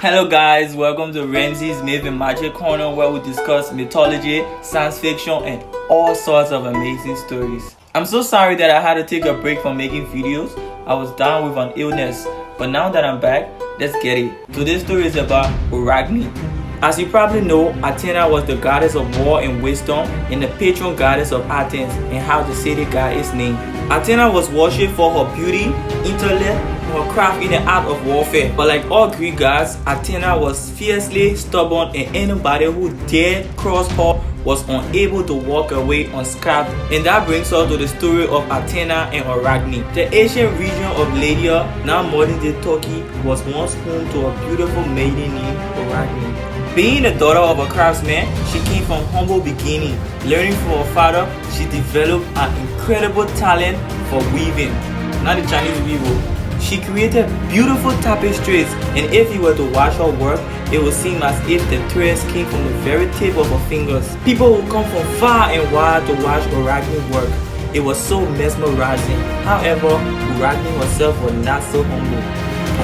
Hello guys, welcome to Ramsey's Myth and Magic Corner, where we discuss mythology, science fiction, and all sorts of amazing stories. I'm so sorry that I had to take a break from making videos. I was down with an illness, but now that I'm back, let's get it. Today's story is about Arachne. As you probably know, Athena was the goddess of war and wisdom and the patron goddess of Athens, and how the city got its name. Athena was worshipped for her beauty, intellect, her craft in the art of warfare. But like all Greek gods, Athena was fiercely stubborn, and anybody who dared cross her was unable to walk away unscathed. And that brings us to the story of Athena and Arachne. The ancient region of Lydia, now modern-day Turkey, was once home to a beautiful maiden named Arachne. Being the daughter of a craftsman, she came from humble beginning. Learning from her father, she developed an incredible talent for weaving. Not the Chinese weaver. She created beautiful tapestries, and if you were to watch her work, it would seem as if the threads came from the very tip of her fingers. People would come from far and wide to watch Arachne work. It was so mesmerizing. However, Arachne herself was not so humble.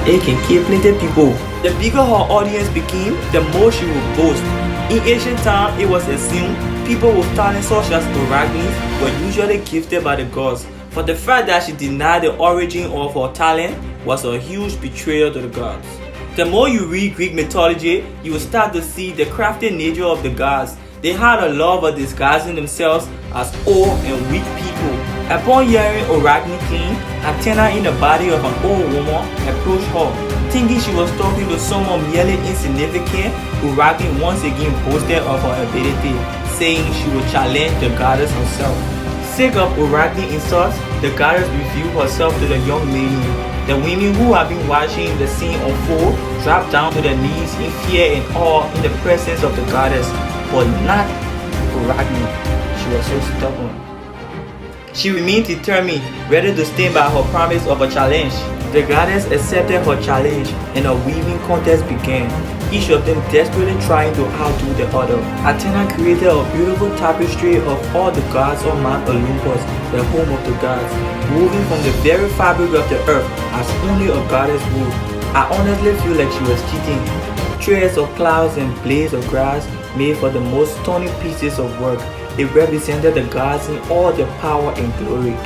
It can kill plenty people. The bigger her audience became, the more she would boast. In ancient times, it was assumed people with talents such as Arachne were usually gifted by the gods. For the fact that she denied the origin of her talent was a huge betrayal to the gods. The more you read Greek mythology, you will start to see the crafty nature of the gods. They had a love of disguising themselves as old and weak people. Upon hearing Arachne came, Athena in the body of an old woman approached her. Thinking she was talking to someone merely insignificant, Arachne once again boasted of her ability, saying she would challenge the goddess herself. Sick of Arachne's insults, the goddess revealed herself to the young maiden. The women who had been watching the scene unfold dropped down to their knees in fear and awe in the presence of the goddess, but not Arachne. She was so stubborn. She remained determined, ready to stand by her promise of a challenge. The goddess accepted her challenge, and a weaving contest began, each of them desperately trying to outdo the other. Athena created a beautiful tapestry of all the gods on Mount Olympus, the home of the gods, woven from the very fabric of the earth as only a goddess would. I honestly feel like she was cheating. Threads of clouds and blades of grass made for the most stunning pieces of work. It represented the gods in all their power and glory.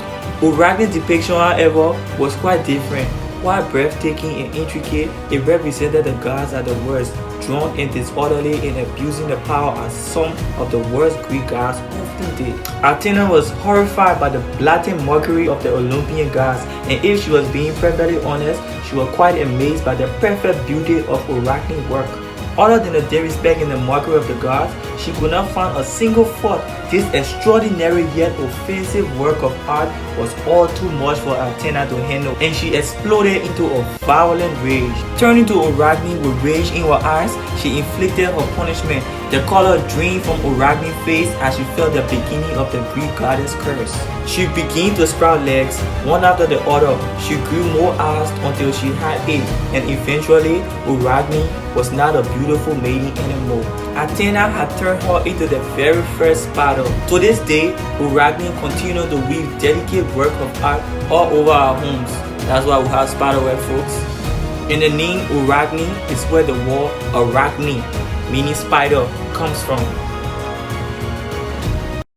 Arachne's depiction, however, was quite different. While breathtaking and intricate, it represented the gods at the worst, drunk and disorderly and abusing the power as some of the worst Greek gods often did. Athena was horrified by the blatant mockery of the Olympian gods, and if she was being perfectly honest, she was quite amazed by the perfect beauty of Arachne's work. Other than the disrespect and the mockery of the gods, she could not find a single fault. This extraordinary yet offensive work of art was all too much for Athena to handle, and she exploded into a violent rage. Turning to Arachne with rage in her eyes, she inflicted her punishment. The color drained from Arachne's face as she felt the beginning of the Greek goddess curse. She began to sprout legs, one after the other. She grew more eyes until she had 8, and eventually Arachne was not a beautiful maiden anymore. Athena had turned her into the very first spider. To this day, Arachne continued to weave delicate work of art all over our homes. That's why we have spiderweb, folks. And the name Arachne is where the word Arachne, meaning spider, comes from.